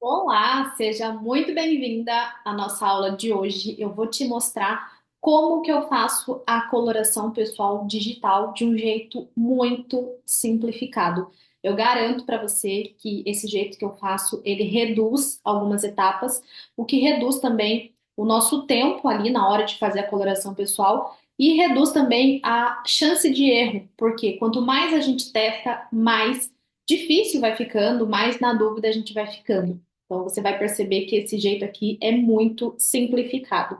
Olá, seja muito bem-vinda à nossa aula de hoje. Eu vou te mostrar como que eu faço a coloração pessoal digital de um jeito muito simplificado. Eu garanto para você que esse jeito que eu faço, ele reduz algumas etapas, o que reduz também o nosso tempo ali na hora de fazer a coloração pessoal e reduz também a chance de erro, porque quanto mais a gente testa, mais difícil vai ficando, mais na dúvida a gente vai ficando. Então, você vai perceber que esse jeito aqui é muito simplificado.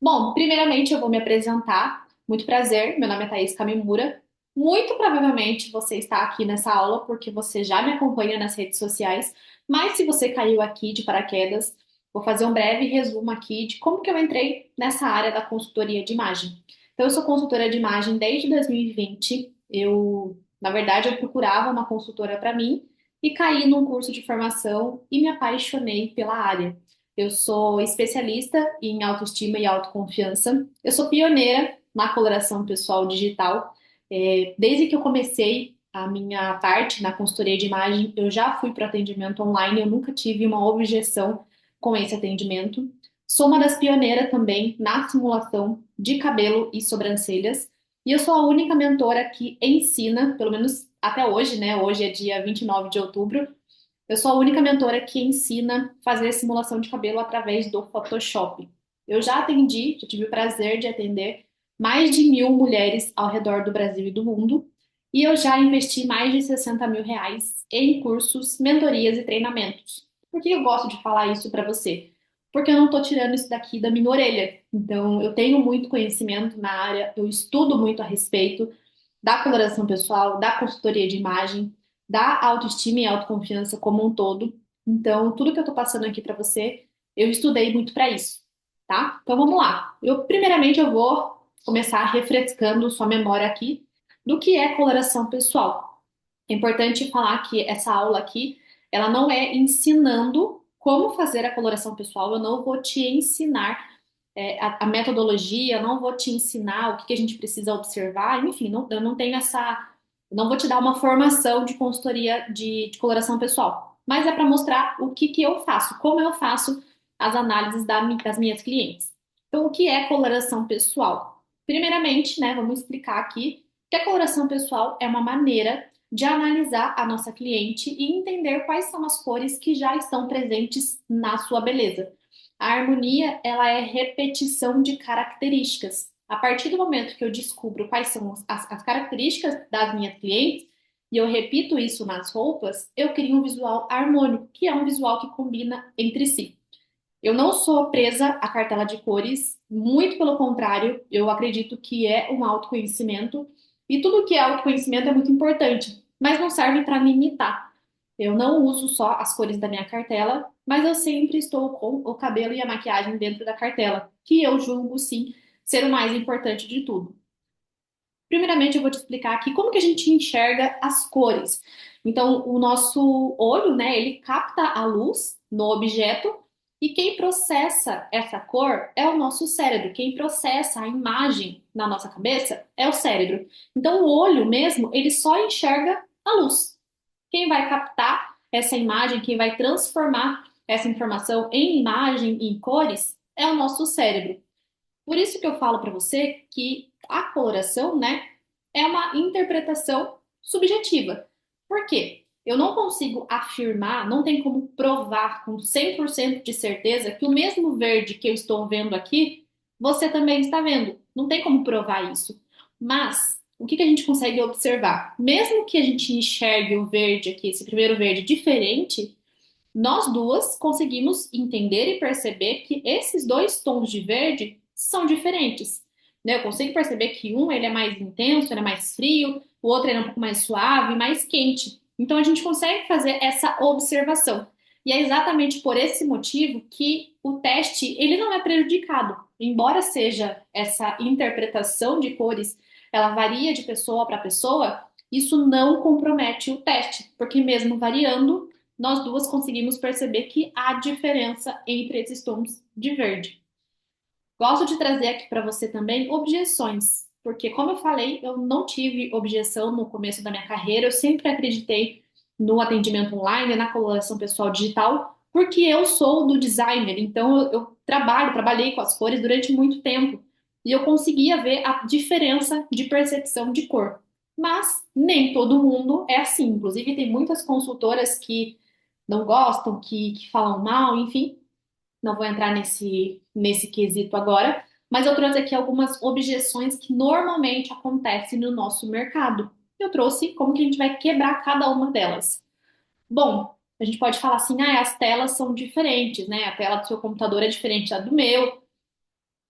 Bom, primeiramente eu vou me apresentar. Muito prazer, meu nome é Thaís Kamimura. Muito provavelmente você está aqui nessa aula porque você já me acompanha nas redes sociais, mas se você caiu aqui de paraquedas, vou fazer um breve resumo aqui de como que eu entrei nessa área da consultoria de imagem. Então, eu sou consultora de imagem desde 2020. Na verdade, eu procurava uma consultora para mim e caí num curso de formação e me apaixonei pela área. Eu sou especialista em autoestima e autoconfiança. Eu sou pioneira na coloração pessoal digital. Desde que eu comecei a minha parte na consultoria de imagem, eu já fui para o atendimento online. Eu nunca tive uma objeção com esse atendimento. Sou uma das pioneiras também na simulação de cabelo e sobrancelhas. E eu sou a única mentora que ensina, pelo menos até hoje, né? Hoje é dia 29 de outubro. Eu sou a única mentora que ensina a fazer simulação de cabelo através do Photoshop. Eu já tive o prazer de atender mais de 1.000 mulheres ao redor do Brasil e do mundo, e eu já investi mais de 60 mil reais em cursos, mentorias e treinamentos. Por que eu gosto de falar isso para você? Porque eu não estou tirando isso daqui da minha orelha. Então, eu tenho muito conhecimento na área, eu estudo muito a respeito da coloração pessoal, da consultoria de imagem, da autoestima e autoconfiança como um todo. Então, tudo que eu tô passando aqui para você, eu estudei muito para isso, tá? Então, vamos lá. Primeiramente, eu vou começar refrescando sua memória aqui do que é coloração pessoal. É importante falar que essa aula aqui, ela não é ensinando como fazer a coloração pessoal, eu não vou te ensinar a metodologia, não vou te ensinar o que a gente precisa observar, enfim, eu não tenho essa. Não vou te dar uma formação de consultoria de coloração pessoal, mas é para mostrar o que eu faço, como eu faço as análises das minhas clientes. Então, o que é coloração pessoal? Primeiramente, né, vamos explicar aqui que a coloração pessoal é uma maneira de analisar a nossa cliente e entender quais são as cores que já estão presentes na sua beleza. A harmonia, ela é repetição de características. A partir do momento que eu descubro quais são as características das minhas clientes e eu repito isso nas roupas, eu crio um visual harmônico, que é um visual que combina entre si. Eu não sou presa à cartela de cores, muito pelo contrário, eu acredito que é um autoconhecimento e tudo que é autoconhecimento é muito importante, mas não serve para limitar. Eu não uso só as cores da minha cartela, mas eu sempre estou com o cabelo e a maquiagem dentro da cartela, que eu julgo sim ser o mais importante de tudo. Primeiramente, eu vou te explicar aqui como que a gente enxerga as cores. Então, o nosso olho, né, ele capta a luz no objeto e quem processa essa cor é o nosso cérebro. Quem processa a imagem na nossa cabeça é o cérebro. Então, o olho mesmo, ele só enxerga a luz. Quem vai captar essa imagem, quem vai transformar essa informação em imagem, em cores, é o nosso cérebro. Por isso que eu falo para você que a coloração, né, é uma interpretação subjetiva. Por quê? Eu não consigo afirmar, não tem como provar com 100% de certeza que o mesmo verde que eu estou vendo aqui, você também está vendo. Não tem como provar isso. Mas o que a gente consegue observar? Mesmo que a gente enxergue o verde aqui, esse primeiro verde diferente, nós duas conseguimos entender e perceber que esses dois tons de verde são diferentes. Né? Eu consigo perceber que um ele é mais intenso, ele é mais frio, o outro ele é um pouco mais suave, mais quente. Então a gente consegue fazer essa observação. E é exatamente por esse motivo que o teste ele não é prejudicado. Embora seja essa interpretação de cores, ela varia de pessoa para pessoa, isso não compromete o teste, porque mesmo variando, nós duas conseguimos perceber que há diferença entre esses tons de verde. Gosto de trazer aqui para você também objeções, porque, como eu falei, eu não tive objeção no começo da minha carreira, eu sempre acreditei no atendimento online, na coloração pessoal digital, Porque eu sou do designer, então eu trabalhei com as cores durante muito tempo e eu conseguia ver a diferença de percepção de cor. Mas nem todo mundo é assim. Inclusive, tem muitas consultoras que não gostam, que falam mal, enfim. Não vou entrar nesse quesito agora, mas eu trouxe aqui algumas objeções que normalmente acontecem no nosso mercado. Eu trouxe como que a gente vai quebrar cada uma delas. Bom, a gente pode falar assim, ah, as telas são diferentes, né? A tela do seu computador é diferente da do meu.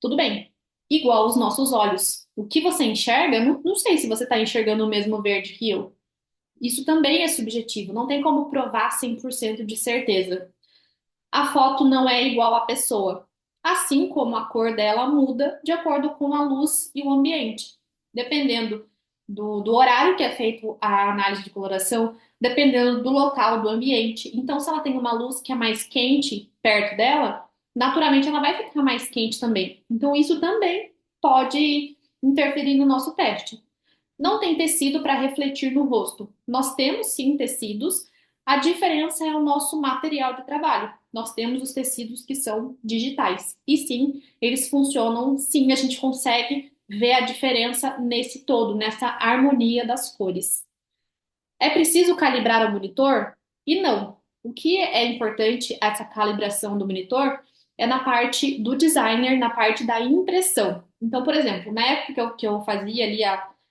Tudo bem. Igual os nossos olhos. O que você enxerga, não sei se você está enxergando o mesmo verde que eu. Isso também é subjetivo, não tem como provar 100% de certeza. A foto não é igual à pessoa, assim como a cor dela muda de acordo com a luz e o ambiente. Dependendo do horário que é feito a análise de coloração, dependendo do local, do ambiente. Então, se ela tem uma luz que é mais quente perto dela, naturalmente ela vai ficar mais quente também. Então, isso também pode interferir no nosso teste. Não tem tecido para refletir no rosto. Nós temos sim tecidos, a diferença é o nosso material de trabalho. Nós temos os tecidos que são digitais. E sim, eles funcionam, sim, a gente consegue ver a diferença nesse todo, nessa harmonia das cores. É preciso calibrar o monitor? E não. O que é importante essa calibração do monitor é na parte do designer, na parte da impressão. Então, por exemplo, na época que eu fazia ali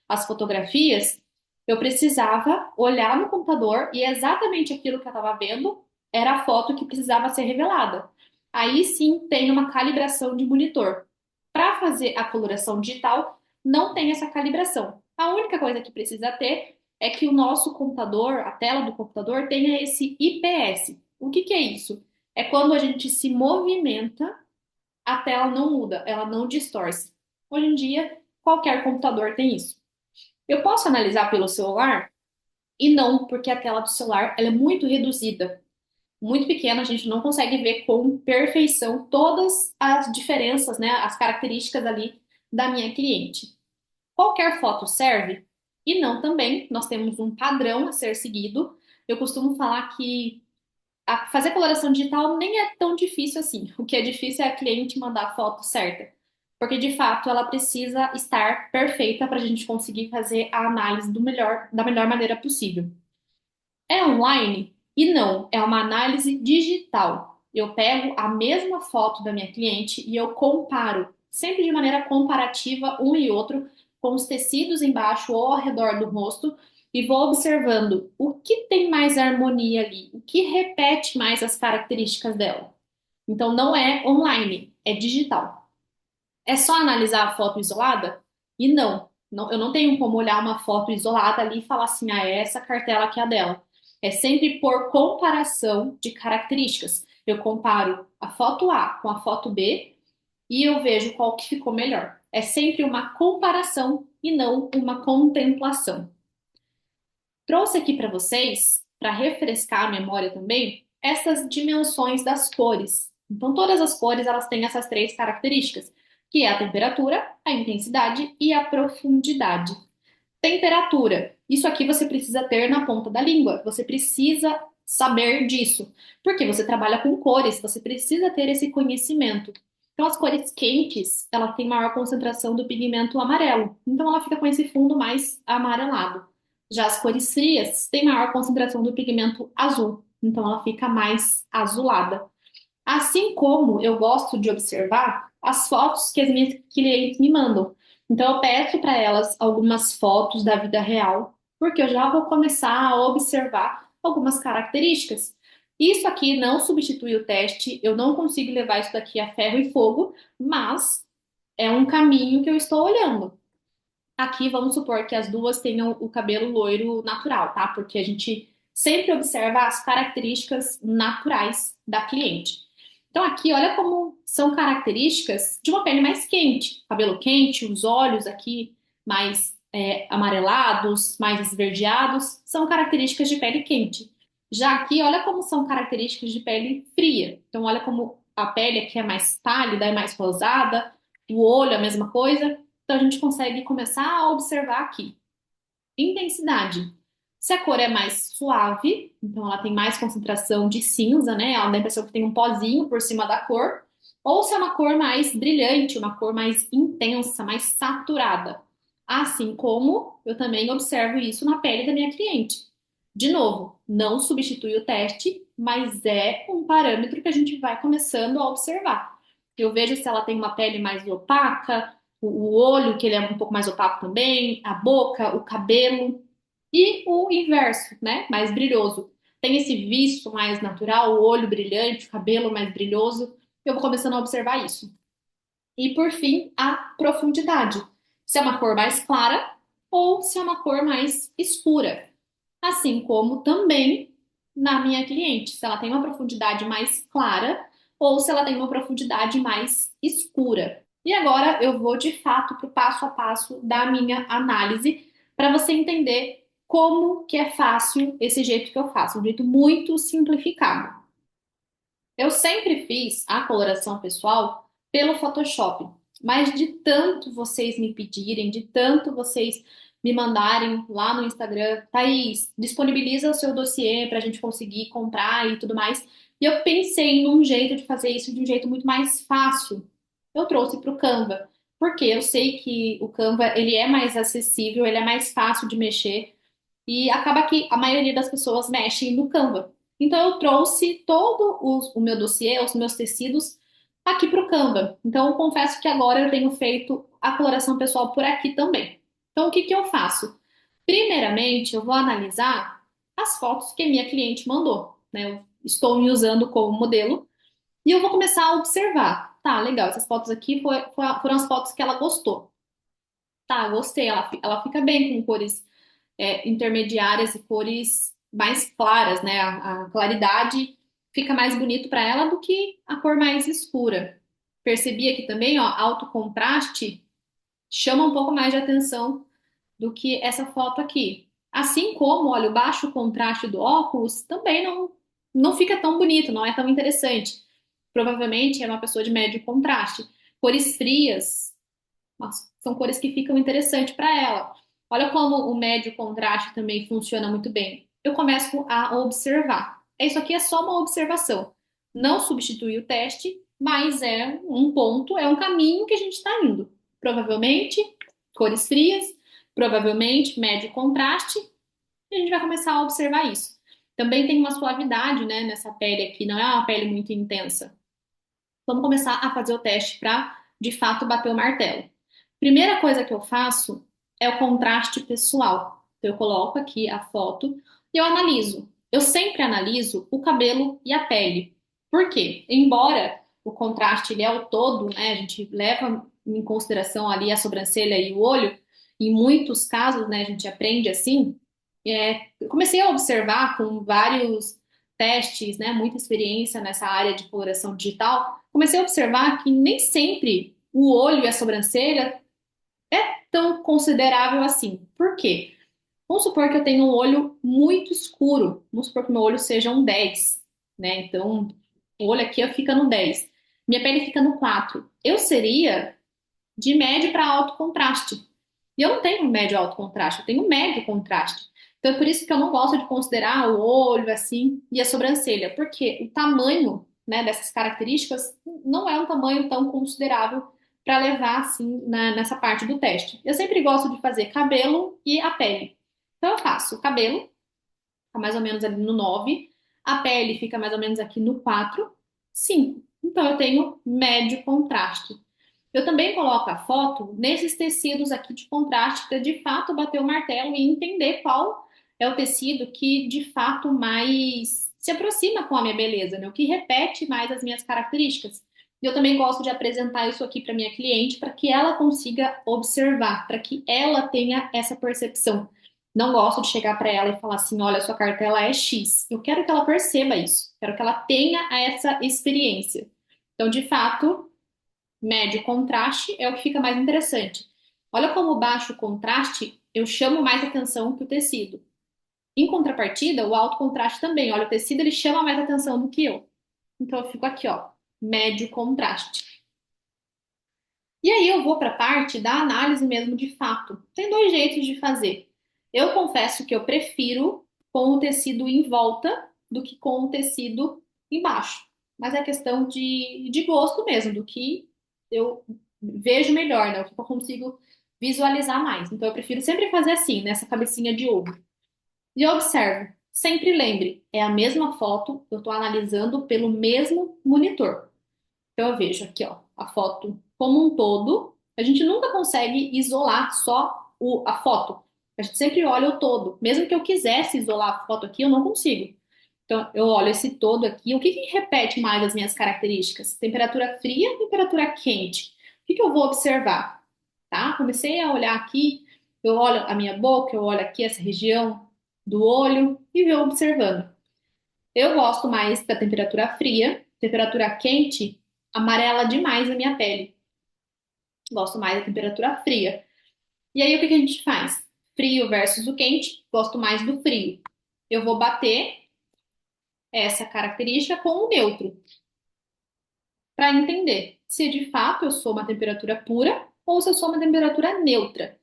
as fotografias, eu precisava olhar no computador e exatamente aquilo que eu estava vendo era a foto que precisava ser revelada. Aí sim tem uma calibração de monitor. Para fazer a coloração digital, não tem essa calibração. A única coisa que precisa ter é que o nosso computador, a tela do computador, tenha esse IPS. O que que é isso? É quando a gente se movimenta, a tela não muda, ela não distorce. Hoje em dia, qualquer computador tem isso. Eu posso analisar pelo celular? E não, porque a tela do celular ela é muito reduzida, muito pequena, a gente não consegue ver com perfeição todas as diferenças, né, as características ali da minha cliente. Qualquer foto serve? E não também, nós temos um padrão a ser seguido. Eu costumo falar que fazer coloração digital nem é tão difícil assim. O que é difícil é a cliente mandar a foto certa. Porque de fato ela precisa estar perfeita para a gente conseguir fazer a análise da melhor maneira possível. É online? E não, é uma análise digital. Eu pego a mesma foto da minha cliente e eu comparo, sempre de maneira comparativa, um e outro, com os tecidos embaixo ou ao redor do rosto, e vou observando o que tem mais harmonia ali, o que repete mais as características dela. Então não é online, é digital. É só analisar a foto isolada? E eu não tenho como olhar uma foto isolada ali e falar assim, ah, é essa cartela que é a dela. É sempre por comparação de características. Eu comparo a foto A com a foto B e eu vejo qual que ficou melhor. É sempre uma comparação e não uma contemplação. Trouxe aqui para vocês, para refrescar a memória também, essas dimensões das cores. Então, todas as cores elas têm essas três características, que é a temperatura, a intensidade e a profundidade. Temperatura. Isso aqui você precisa ter na ponta da língua. Você precisa saber disso. Porque você trabalha com cores, você precisa ter esse conhecimento. Então, as cores quentes, ela tem maior concentração do pigmento amarelo. Então, ela fica com esse fundo mais amarelado. Já as cores frias têm maior concentração do pigmento azul. Então, ela fica mais azulada. Assim como eu gosto de observar as fotos que as minhas clientes me mandam. Então, eu peço para elas algumas fotos da vida real, porque eu já vou começar a observar algumas características. Isso aqui não substitui o teste, eu não consigo levar isso daqui a ferro e fogo, mas é um caminho que eu estou olhando. Aqui vamos supor que as duas tenham o cabelo loiro natural, tá? Porque a gente sempre observa as características naturais da cliente. Então, aqui, olha como são características de uma pele mais quente. Cabelo quente, os olhos aqui mais amarelados, mais esverdeados, são características de pele quente. Já aqui, olha como são características de pele fria. Então, olha como a pele aqui é mais pálida, é mais rosada, o olho a mesma coisa. Então, a gente consegue começar a observar aqui. Intensidade. Se a cor é mais suave, então ela tem mais concentração de cinza, né? Ela dá a impressão que tem um pozinho por cima da cor. Ou se é uma cor mais brilhante, uma cor mais intensa, mais saturada. Assim como eu também observo isso na pele da minha cliente. De novo, não substitui o teste, mas é um parâmetro que a gente vai começando a observar. Eu vejo se ela tem uma pele mais opaca, o olho, que ele é um pouco mais opaco também, a boca, o cabelo. E o inverso, né? Mais brilhoso. Tem esse viço mais natural, o olho brilhante, o cabelo mais brilhoso. Eu vou começando a observar isso. E por fim, a profundidade. Se é uma cor mais clara ou se é uma cor mais escura. Assim como também na minha cliente, se ela tem uma profundidade mais clara ou se ela tem uma profundidade mais escura. E agora eu vou de fato para o passo a passo da minha análise para você entender como que é fácil esse jeito que eu faço, um jeito muito simplificado. Eu sempre fiz a coloração pessoal pelo Photoshop, mas de tanto vocês me pedirem, de tanto vocês me mandarem lá no Instagram, Thaís, disponibiliza o seu dossiê para a gente conseguir comprar e tudo mais. E eu pensei num jeito de fazer isso de um jeito muito mais fácil. Eu trouxe para o Canva, porque eu sei que o Canva ele é mais acessível, ele é mais fácil de mexer. E acaba que a maioria das pessoas mexe no Canva. Então eu trouxe todo o meu dossiê, os meus tecidos aqui para o Canva. Então eu confesso que agora eu tenho feito a coloração pessoal por aqui também. Então o que que eu faço? Primeiramente, eu vou analisar as fotos que a minha cliente mandou, né? Eu estou me usando como modelo e eu vou começar a observar. Tá, legal, essas fotos aqui foram as fotos que ela gostou. Tá, gostei, ela fica bem com cores intermediárias e cores mais claras, né? A claridade fica mais bonito para ela do que a cor mais escura. Percebi aqui também, ó, alto contraste chama um pouco mais de atenção do que essa foto aqui. Assim como, olha, o baixo contraste do óculos também não fica tão bonito, não é tão interessante. Provavelmente é uma pessoa de médio contraste. Cores frias nossa, são cores que ficam interessantes para ela. Olha como o médio contraste também funciona muito bem. Eu começo a observar. Isso aqui é só uma observação. Não substitui o teste, mas é um ponto, é um caminho que a gente está indo. Provavelmente cores frias, provavelmente médio contraste, e a gente vai começar a observar isso. Também tem uma suavidade, né, nessa pele aqui, não é uma pele muito intensa. Vamos começar a fazer o teste para, de fato, bater o martelo. Primeira coisa que eu faço é o contraste pessoal. Então, eu coloco aqui a foto e eu analiso. Eu sempre analiso o cabelo e a pele. Por quê? Embora o contraste ele é o todo, né? A gente leva em consideração ali a sobrancelha e o olho. Em muitos casos, né? A gente aprende assim. Eu comecei a observar com vários testes, né? Muita experiência nessa área de coloração digital. Comecei a observar que nem sempre o olho e a sobrancelha tão considerável assim. Por quê? Vamos supor que eu tenho um olho muito escuro. Vamos supor que meu olho seja um 10, né? Então, o olho aqui fica no 10. Minha pele fica no 4. Eu seria de médio para alto contraste. E eu não tenho médio alto contraste, eu tenho médio contraste. Então, é por isso que eu não gosto de considerar o olho assim e a sobrancelha, porque o tamanho, né, dessas características não é um tamanho tão considerável para levar assim nessa parte do teste. Eu sempre gosto de fazer cabelo e a pele. Então, eu faço o cabelo, tá mais ou menos ali no 9, a pele fica mais ou menos aqui no 4, 5. Então, eu tenho médio contraste. Eu também coloco a foto nesses tecidos aqui de contraste para de fato bater o martelo e entender qual é o tecido que de fato mais se aproxima com a minha beleza, né? O que repete mais as minhas características. E eu também gosto de apresentar isso aqui para minha cliente para que ela consiga observar, para que ela tenha essa percepção. Não gosto de chegar para ela e falar assim, olha, sua cartela é X. Eu quero que ela perceba isso, quero que ela tenha essa experiência. Então, de fato, médio contraste é o que fica mais interessante. Olha como o baixo contraste eu chamo mais atenção que o tecido. Em contrapartida, o alto contraste também. Olha, o tecido ele chama mais atenção do que eu. Então eu fico aqui, ó, médio contraste. E aí eu vou para a parte da análise mesmo de fato. Tem dois jeitos de fazer. Eu confesso que eu prefiro com o tecido em volta do que com o tecido embaixo. Mas é questão de gosto mesmo, do que eu vejo melhor, né? O que eu consigo visualizar mais. Então eu prefiro sempre fazer assim, nessa cabecinha de ovo. E observe, sempre lembre, é a mesma foto, eu estou analisando pelo mesmo monitor. Então eu vejo aqui, ó, a foto como um todo. A gente nunca consegue isolar só a foto. A gente sempre olha o todo. Mesmo que eu quisesse isolar a foto aqui, eu não consigo. Então eu olho esse todo aqui. O que que repete mais as minhas características? Temperatura fria, temperatura quente. O que que eu vou observar? Tá? Comecei a olhar aqui, eu olho a minha boca, eu olho aqui essa região do olho e vou observando. Eu gosto mais da temperatura fria, temperatura quente amarela demais a minha pele. Gosto mais da temperatura fria. E aí o que que a gente faz? Frio versus o quente, gosto mais do frio. Eu vou bater essa característica com o neutro para entender se de fato eu sou uma temperatura pura ou se eu sou uma temperatura neutra.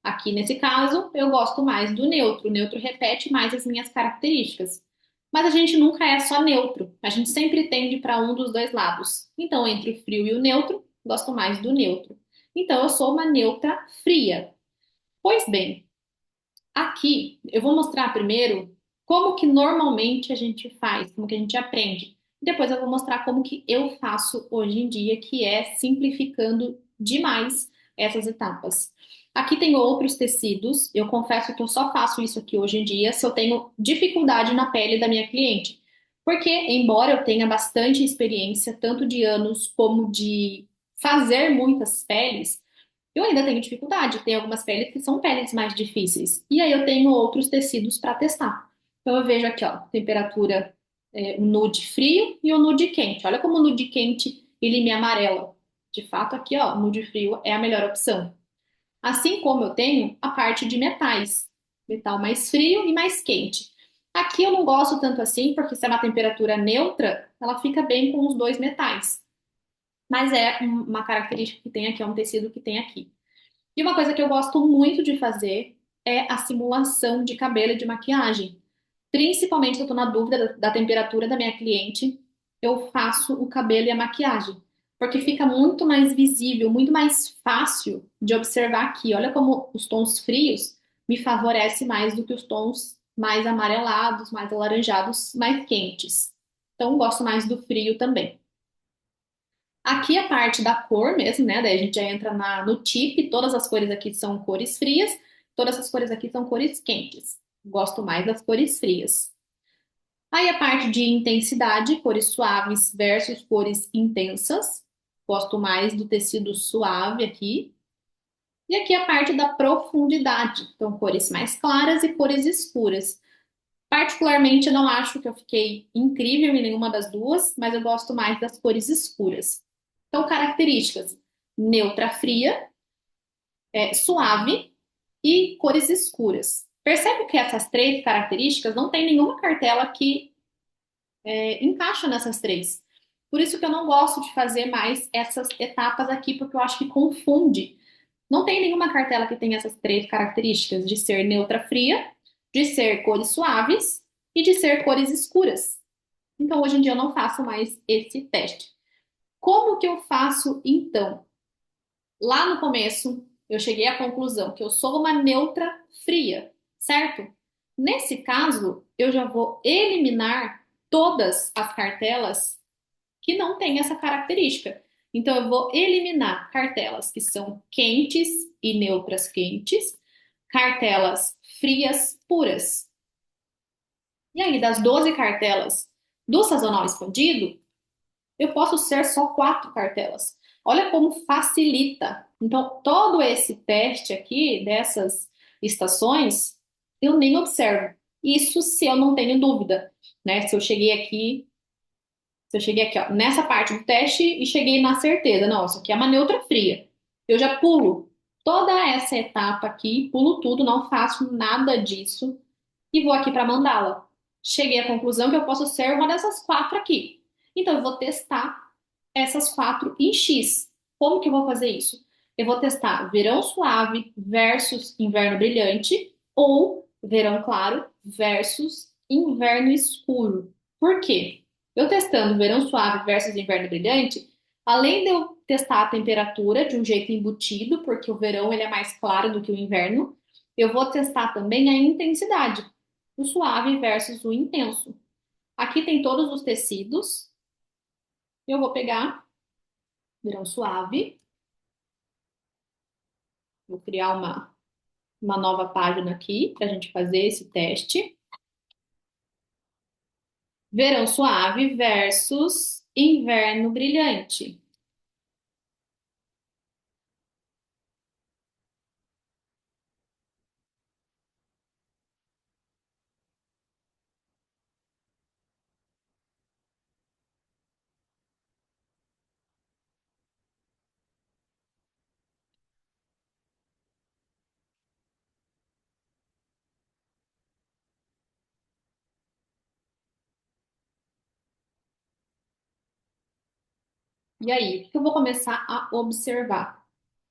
Aqui nesse caso, eu gosto mais do neutro. O neutro repete mais as minhas características. Mas a gente nunca é só neutro. A gente sempre tende para um dos dois lados. Então, entre o frio e o neutro, gosto mais do neutro. Então, eu sou uma neutra fria. Pois bem, aqui eu vou mostrar primeiro como que normalmente a gente faz, como que a gente aprende. Depois eu vou mostrar como que eu faço hoje em dia, que é simplificando demais essas etapas. Aqui tem outros tecidos. Eu confesso que eu só faço isso aqui hoje em dia se eu tenho dificuldade na pele da minha cliente. Porque, embora eu tenha bastante experiência, tanto de anos como de fazer muitas peles, eu ainda tenho dificuldade. Tem algumas peles que são peles mais difíceis. E aí eu tenho outros tecidos para testar. Então eu vejo aqui, ó, temperatura, o nude frio e o nude quente. Olha como o nude quente ele me amarela. De fato, aqui, ó, nude frio é a melhor opção. Assim como eu tenho a parte de metais, metal mais frio e mais quente. Aqui eu não gosto tanto assim, porque se é uma temperatura neutra, ela fica bem com os dois metais. Mas é uma característica que tem aqui, é um tecido que tem aqui. E uma coisa que eu gosto muito de fazer é a simulação de cabelo e de maquiagem. Principalmente se eu tô na dúvida da temperatura da minha cliente, eu faço o cabelo e a maquiagem. Porque fica muito mais visível, muito mais fácil de observar aqui. Olha como os tons frios me favorecem mais do que os tons mais amarelados, mais alaranjados, mais quentes. Então, eu gosto mais do frio também. Aqui a parte da cor mesmo, né? Daí a gente já entra no tip. Todas as cores aqui são cores frias, todas as cores aqui são cores quentes. Gosto mais das cores frias. Aí a parte de intensidade, cores suaves versus cores intensas. Gosto mais do tecido suave aqui. E aqui a parte da profundidade. Então, cores mais claras e cores escuras. Particularmente, eu não acho que eu fiquei incrível em nenhuma das duas, mas eu gosto mais das cores escuras. Então, características: neutra fria, suave e cores escuras. Percebe que essas três características não tem nenhuma cartela que encaixa nessas três. Por isso que eu não gosto de fazer mais essas etapas aqui, porque eu acho que confunde. Não tem nenhuma cartela que tenha essas três características de ser neutra fria, de ser cores suaves e de ser cores escuras. Então, hoje em dia, eu não faço mais esse teste. Como que eu faço então? Lá no começo, eu cheguei à conclusão que eu sou uma neutra fria, certo? Nesse caso, eu já vou eliminar todas as cartelas que não têm essa característica. Então, eu vou eliminar cartelas que são quentes e neutras quentes, cartelas frias puras. E aí, das 12 cartelas do sazonal expandido, eu posso ser só 4 cartelas. Olha como facilita. Então, todo esse teste aqui dessas estações, eu nem observo. Isso se eu não tenho dúvida, né? Se eu cheguei aqui, ó, nessa parte do teste e cheguei na certeza, não, isso aqui é uma neutra fria. Eu já pulo toda essa etapa aqui, pulo tudo, não faço nada disso e vou aqui para mandala. Cheguei à conclusão que eu posso ser uma dessas 4 aqui. Então, eu vou testar essas 4 em X. Como que eu vou fazer isso? Eu vou testar verão suave versus inverno brilhante ou verão claro versus inverno escuro. Por quê? Eu testando verão suave versus inverno brilhante, além de eu testar a temperatura de um jeito embutido, porque o verão ele é mais claro do que o inverno, eu vou testar também a intensidade, o suave versus o intenso. Aqui tem todos os tecidos. Eu vou pegar verão suave, vou criar uma nova página aqui para a gente fazer esse teste. Verão suave versus inverno brilhante. E aí, o que eu vou começar a observar?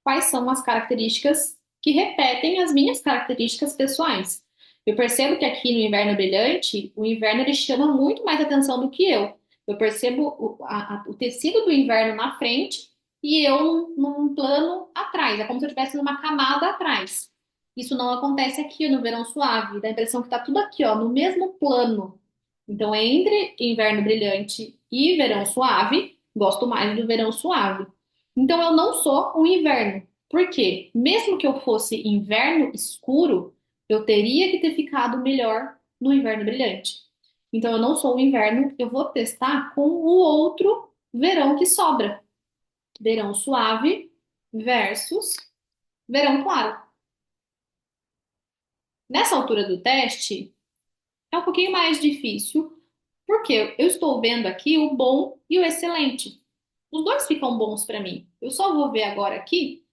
Quais são as características que repetem as minhas características pessoais? Eu percebo que aqui no inverno brilhante, o inverno ele chama muito mais atenção do que eu. Eu percebo o tecido do inverno na frente e eu num plano atrás. É como se eu estivesse numa camada atrás. Isso não acontece aqui no verão suave. Dá a impressão que está tudo aqui, ó, no mesmo plano. Então, entre inverno brilhante e verão suave, gosto mais do verão suave. Então, eu não sou um inverno. Por quê? Mesmo que eu fosse inverno escuro, eu teria que ter ficado melhor no inverno brilhante. Então, eu não sou o inverno, eu vou testar com o outro verão que sobra. Verão suave versus verão claro. Nessa altura do teste, é um pouquinho mais difícil, porque eu estou vendo aqui o bom e o excelente. Os dois ficam bons para mim. Eu só vou ver agora aqui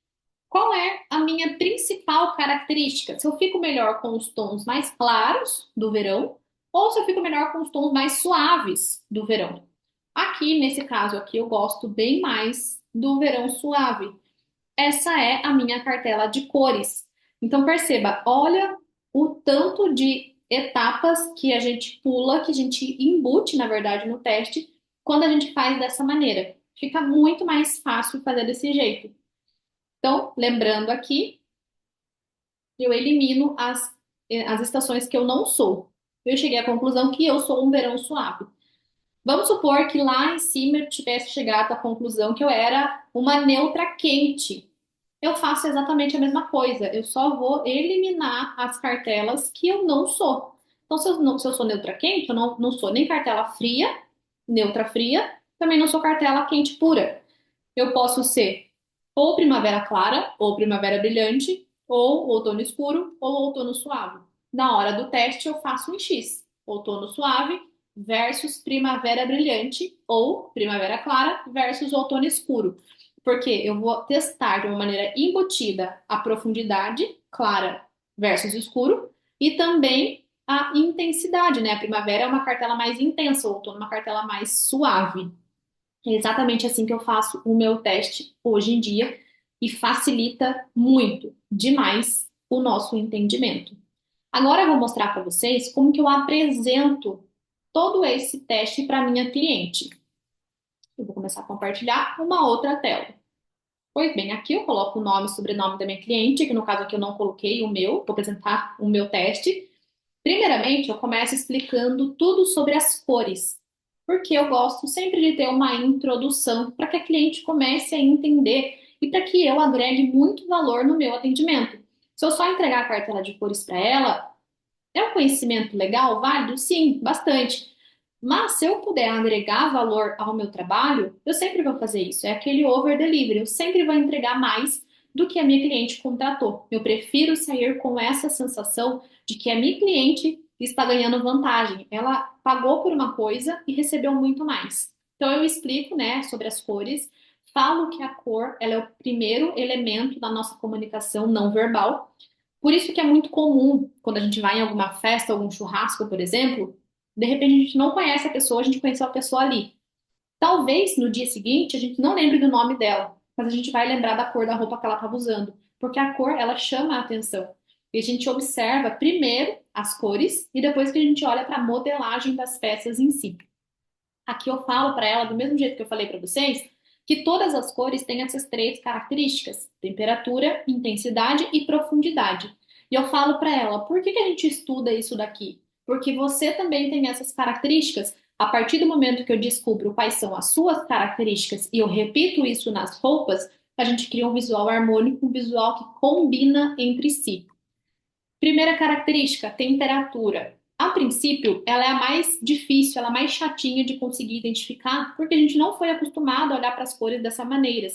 qual é a minha principal característica. Se eu fico melhor com os tons mais claros do verão ou se eu fico melhor com os tons mais suaves do verão. Aqui, nesse caso aqui, eu gosto bem mais do verão suave. Essa é a minha cartela de cores. Então perceba, olha o tanto de etapas que a gente pula, que a gente embute, na verdade, no teste, quando a gente faz dessa maneira. Fica muito mais fácil fazer desse jeito. Então, lembrando aqui, eu elimino as estações que eu não sou. Eu cheguei à conclusão que eu sou um verão suave. Vamos supor que lá em cima eu tivesse chegado à conclusão que eu era uma neutra quente. Eu faço exatamente a mesma coisa. Eu só vou eliminar as cartelas que eu não sou. Então, se eu sou neutra quente, eu não sou nem cartela fria, neutra fria, também não sou cartela quente pura. Eu posso ser ou primavera clara, ou primavera brilhante, ou outono escuro, ou outono suave. Na hora do teste, eu faço um X. Outono suave versus primavera brilhante, ou primavera clara versus outono escuro. Porque eu vou testar de uma maneira embutida a profundidade, clara versus escuro, e também a intensidade, né? A primavera é uma cartela mais intensa, o outono é uma cartela mais suave. É exatamente assim que eu faço o meu teste hoje em dia e facilita muito, demais, o nosso entendimento. Agora eu vou mostrar para vocês como que eu apresento todo esse teste para minha cliente. Eu vou começar a compartilhar uma outra tela. Pois bem, aqui eu coloco o nome e sobrenome da minha cliente, que no caso aqui eu não coloquei o meu, vou apresentar o meu teste. Primeiramente, eu começo explicando tudo sobre as cores, porque eu gosto sempre de ter uma introdução para que a cliente comece a entender e para que eu agregue muito valor no meu atendimento. Se eu só entregar a cartela de cores para ela, é um conhecimento legal, válido? Sim, bastante. Mas se eu puder agregar valor ao meu trabalho, eu sempre vou fazer isso. É aquele over delivery. Eu sempre vou entregar mais do que a minha cliente contratou. Eu prefiro sair com essa sensação de que a minha cliente está ganhando vantagem. Ela pagou por uma coisa e recebeu muito mais. Então eu explico, né, sobre as cores, falo que a cor, ela é o primeiro elemento da nossa comunicação não verbal. Por isso que é muito comum, quando a gente vai em alguma festa, algum churrasco, por exemplo, de repente a gente não conhece a pessoa, a gente conheceu a pessoa ali. Talvez no dia seguinte a gente não lembre do nome dela, mas a gente vai lembrar da cor da roupa que ela estava usando, porque a cor ela chama a atenção. E a gente observa primeiro as cores e depois que a gente olha para a modelagem das peças em si. Aqui eu falo para ela, do mesmo jeito que eu falei para vocês, que todas as cores têm essas três características: temperatura, intensidade e profundidade. E eu falo para ela, por que que a gente estuda isso daqui? Porque você também tem essas características. A partir do momento que eu descubro quais são as suas características e eu repito isso nas roupas, a gente cria um visual harmônico, um visual que combina entre si. Primeira característica, temperatura. A princípio, ela é a mais difícil, ela é a mais chatinha de conseguir identificar, porque a gente não foi acostumado a olhar para as cores dessa maneira,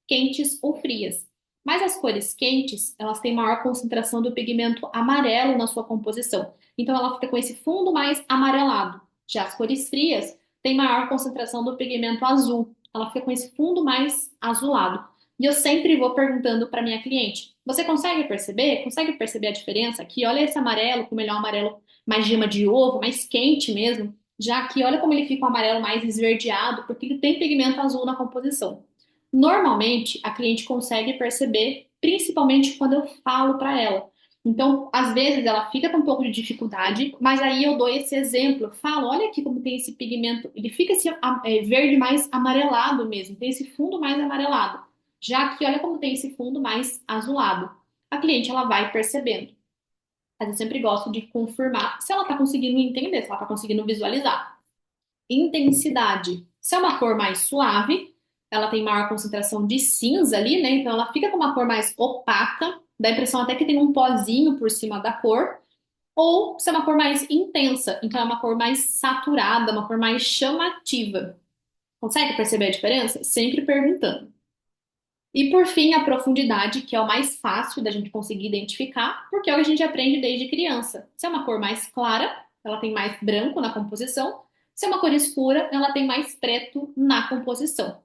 quentes ou frias. Mas as cores quentes, elas têm maior concentração do pigmento amarelo na sua composição. Então ela fica com esse fundo mais amarelado. Já as cores frias têm maior concentração do pigmento azul. Ela fica com esse fundo mais azulado. E eu sempre vou perguntando para minha cliente: você consegue perceber? Consegue perceber a diferença aqui? Olha esse amarelo, como ele é um amarelo mais gema de ovo, mais quente mesmo. Já aqui, olha como ele fica um amarelo mais esverdeado, porque ele tem pigmento azul na composição. Normalmente, a cliente consegue perceber, principalmente quando eu falo para ela. Então, às vezes ela fica com um pouco de dificuldade, mas aí eu dou esse exemplo, eu falo, olha aqui como tem esse pigmento, ele fica esse verde mais amarelado mesmo, tem esse fundo mais amarelado. Já que olha como tem esse fundo mais azulado. A cliente ela vai percebendo. Mas eu sempre gosto de confirmar se ela está conseguindo entender, se ela está conseguindo visualizar. Intensidade. Se é uma cor mais suave, ela tem maior concentração de cinza ali, né? Então ela fica com uma cor mais opaca, dá a impressão até que tem um pozinho por cima da cor. Ou se é uma cor mais intensa, então é uma cor mais saturada, uma cor mais chamativa. Consegue perceber a diferença? Sempre perguntando. E por fim, a profundidade, que é o mais fácil da gente conseguir identificar, porque é o que a gente aprende desde criança. Se é uma cor mais clara, ela tem mais branco na composição. Se é uma cor escura, ela tem mais preto na composição.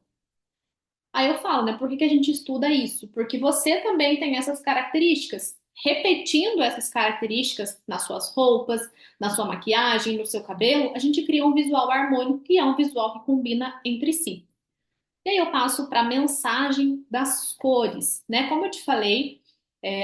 Aí eu falo, né? Por que que a gente estuda isso? Porque você também tem essas características. Repetindo essas características nas suas roupas, na sua maquiagem, no seu cabelo, a gente cria um visual harmônico, que é um visual que combina entre si. E aí eu passo para a mensagem das cores, né? Como eu te falei,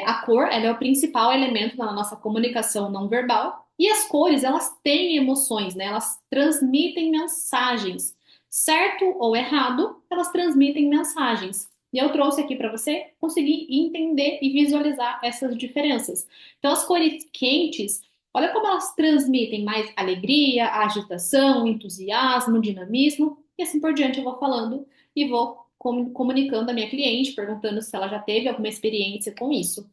a cor ela é o principal elemento na nossa comunicação não verbal e as cores elas têm emoções, né? Elas transmitem mensagens, certo ou errado, elas transmitem mensagens. E eu trouxe aqui para você conseguir entender e visualizar essas diferenças. Então, as cores quentes, olha como elas transmitem mais alegria, agitação, entusiasmo, dinamismo e assim por diante eu vou falando e vou comunicando a minha cliente, perguntando se ela já teve alguma experiência com isso.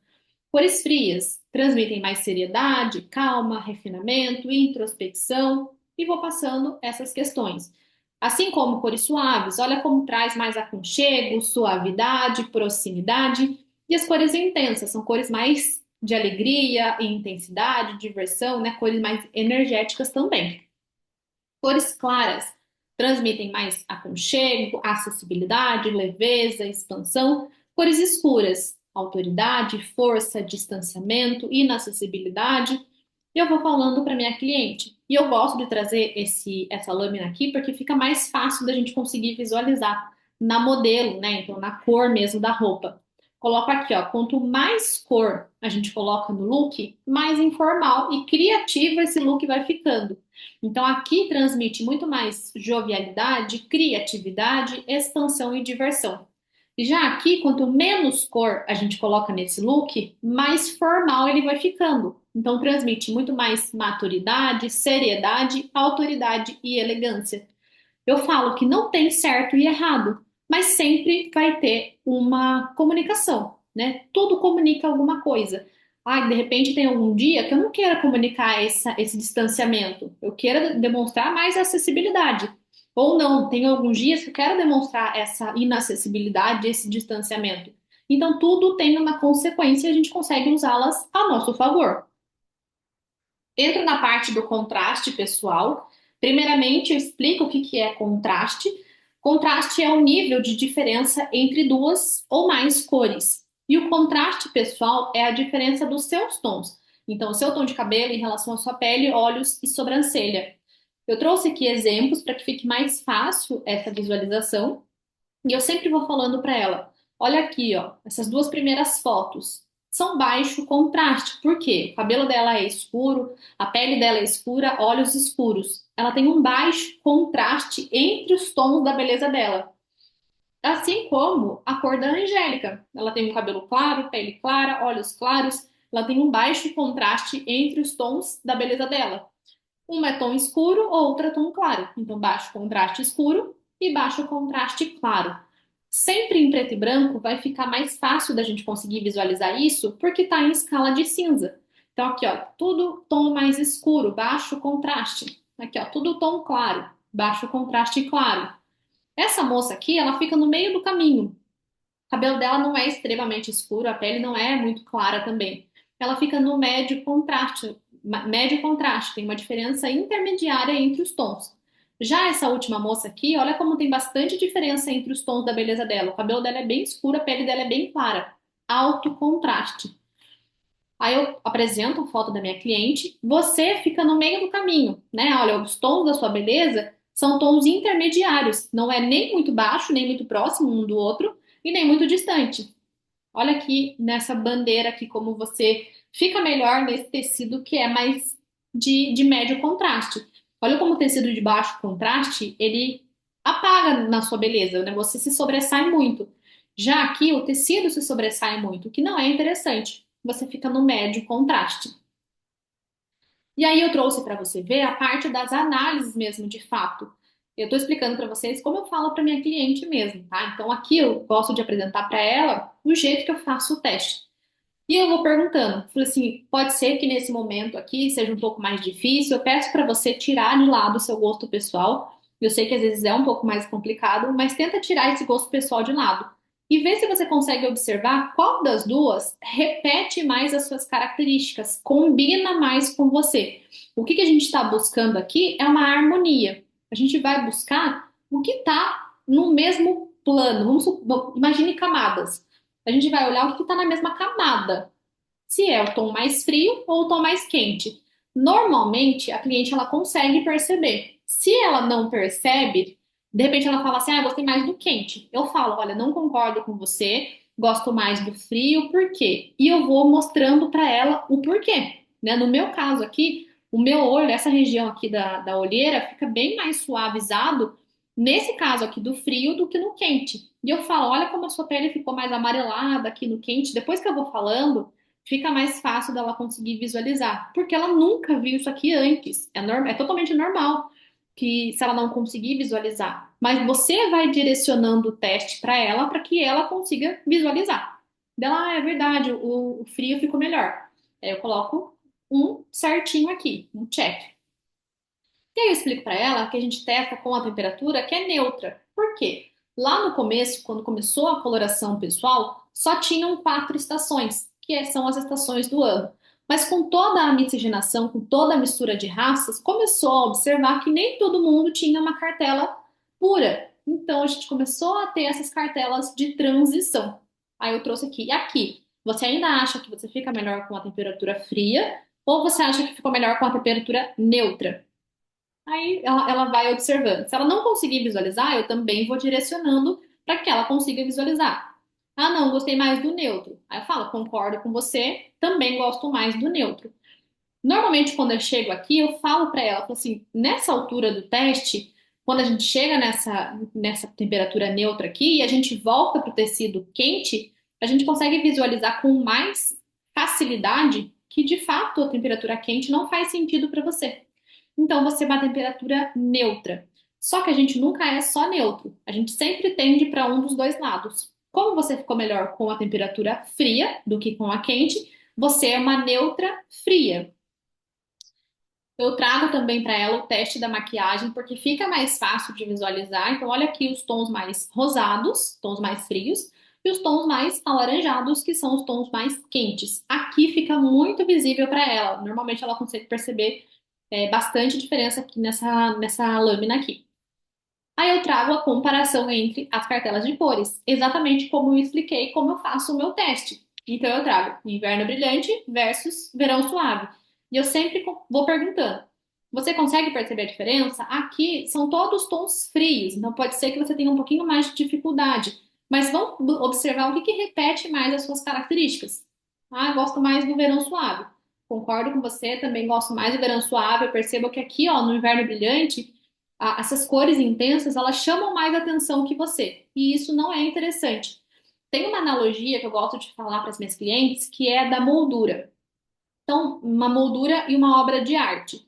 Cores frias transmitem mais seriedade, calma, refinamento, introspecção e vou passando essas questões. Assim como cores suaves, olha como traz mais aconchego, suavidade, proximidade. E as cores intensas são cores mais de alegria e intensidade, diversão, né? Cores mais energéticas também. Cores claras transmitem mais aconchego, acessibilidade, leveza, expansão. Cores escuras, autoridade, força, distanciamento, inacessibilidade. E eu vou falando para minha cliente. E eu gosto de trazer essa lâmina aqui porque fica mais fácil da gente conseguir visualizar na modelo, né? Então, na cor mesmo da roupa. Coloco aqui, ó, quanto mais cor a gente coloca no look, mais informal e criativo esse look vai ficando. Então, aqui transmite muito mais jovialidade, criatividade, expansão e diversão. E já aqui, quanto menos cor a gente coloca nesse look, mais formal ele vai ficando. Então, transmite muito mais maturidade, seriedade, autoridade e elegância. Eu falo que não tem certo e errado, mas sempre vai ter uma comunicação, né? Tudo comunica alguma coisa. Ah, de repente tem algum dia que eu não queira comunicar esse distanciamento, eu queira demonstrar mais acessibilidade. Ou não, tem alguns dias que eu quero demonstrar essa inacessibilidade, esse distanciamento. Então, tudo tem uma consequência e a gente consegue usá-las a nosso favor. Entro na parte do contraste pessoal. Primeiramente, eu explico o que que é contraste. Contraste é o nível de diferença entre duas ou mais cores. E o contraste pessoal é a diferença dos seus tons. Então, o seu tom de cabelo em relação à sua pele, olhos e sobrancelha. Eu trouxe aqui exemplos para que fique mais fácil essa visualização. E eu sempre vou falando para ela: olha aqui, ó, essas duas primeiras fotos. são baixo contraste. Por quê? O cabelo dela é escuro, a pele dela é escura, olhos escuros. Ela tem um baixo contraste entre os tons da beleza dela. Assim como a cor da Angélica. Ela tem um cabelo claro, pele clara, olhos claros. Ela tem um baixo contraste entre os tons da beleza dela. Uma é tom escuro, outra é tom claro. Então, baixo contraste escuro e baixo contraste claro. Sempre em preto e branco vai ficar mais fácil da gente conseguir visualizar isso, porque está em escala de cinza. Então, aqui, ó, tudo tom mais escuro, baixo contraste. Aqui, ó, tudo tom claro, baixo contraste claro. Essa moça aqui, ela fica no meio do caminho. O cabelo dela não é extremamente escuro, a pele não é muito clara também. Ela fica no médio contraste, tem uma diferença intermediária entre os tons. Já essa última moça aqui, olha como tem bastante diferença entre os tons da beleza dela. O cabelo dela é bem escuro, a pele dela é bem clara. Alto contraste. Aí eu apresento a foto da minha cliente, você fica no meio do caminho, né? Olha, os tons da sua beleza são tons intermediários, não é nem muito baixo, nem muito próximo um do outro, e nem muito distante. Olha aqui nessa bandeira aqui como você fica melhor nesse tecido que é mais de médio contraste. Olha como o tecido de baixo contraste, ele apaga na sua beleza, né? Você se sobressai muito. Já aqui o tecido se sobressai muito, o que não é interessante. Você fica no médio contraste. E aí eu trouxe para você ver a parte das análises mesmo, de fato. Eu estou explicando para vocês como eu falo para minha cliente mesmo, tá? Então aqui eu gosto de apresentar para ela o jeito que eu faço o teste. E eu vou perguntando, falei assim, pode ser que nesse momento aqui seja um pouco mais difícil, eu peço para você tirar de lado o seu gosto pessoal. Eu sei que às vezes é um pouco mais complicado, mas tenta tirar esse gosto pessoal de lado. E vê se você consegue observar qual das duas repete mais as suas características, combina mais com você. O que que a gente está buscando aqui é uma harmonia. A gente vai buscar o que está no mesmo plano. Imagine camadas. A gente vai olhar o que está na mesma camada. Se é o tom mais frio ou o tom mais quente. Normalmente, a cliente ela consegue perceber. Se ela não percebe, de repente ela fala assim: ah, eu gostei mais do quente. Eu falo: olha, não concordo com você, gosto mais do frio, por quê? E eu vou mostrando para ela o porquê. Né? No meu caso aqui, o meu olho, essa região aqui da olheira, fica bem mais suavizado nesse caso aqui do frio do que no quente. E eu falo: olha como a sua pele ficou mais amarelada aqui no quente. Depois que eu vou falando fica mais fácil dela conseguir visualizar, porque ela nunca viu isso aqui antes. É totalmente normal que se ela não conseguir visualizar, mas você vai direcionando o teste para ela que ela consiga visualizar. Dela, é verdade, o frio ficou melhor. Aí eu coloco um certinho aqui, um check. E aí eu explico para ela que a gente testa com a temperatura que é neutra. Por quê? Lá no começo, quando começou a coloração pessoal, só tinham 4 estações, são as estações do ano. Mas com toda a miscigenação, com toda a mistura de raças, começou a observar que nem todo mundo tinha uma cartela pura. Então a gente começou a ter essas cartelas de transição. Aí eu trouxe aqui. E aqui, você ainda acha que você fica melhor com a temperatura fria ou você acha que ficou melhor com a temperatura neutra? Aí ela vai observando. Se ela não conseguir visualizar, eu também vou direcionando para que ela consiga visualizar. Ah, não, gostei mais do neutro. Aí eu falo, concordo com você, também gosto mais do neutro. Normalmente, quando eu chego aqui, eu falo para ela, falo assim, nessa altura do teste, quando a gente chega nessa temperatura neutra aqui e a gente volta para o tecido quente, a gente consegue visualizar com mais facilidade que, de fato, a temperatura quente não faz sentido para você. Então, você vai à temperatura neutra. Só que a gente nunca é só neutro. A gente sempre tende para um dos dois lados. Como você ficou melhor com a temperatura fria do que com a quente, você é uma neutra fria. Eu trago também para ela o teste da maquiagem, porque fica mais fácil de visualizar. Então, olha aqui os tons mais rosados, tons mais frios, e os tons mais alaranjados, que são os tons mais quentes. Aqui fica muito visível para ela. Normalmente ela consegue perceber bastante diferença aqui nessa lâmina aqui. Aí eu trago a comparação entre as cartelas de cores, exatamente como eu expliquei como eu faço o meu teste. Então eu trago inverno brilhante versus verão suave. E eu sempre vou perguntando: você consegue perceber a diferença? Aqui são todos tons frios, então pode ser que você tenha um pouquinho mais de dificuldade. Mas vamos observar o que repete mais as suas características. Ah, eu gosto mais do verão suave. Concordo com você, também gosto mais do verão suave. Eu percebo que aqui, ó, no inverno brilhante, essas cores intensas, elas chamam mais atenção que você. E isso não é interessante. Tem uma analogia que eu gosto de falar para as minhas clientes, que é da moldura. Então, uma moldura e uma obra de arte.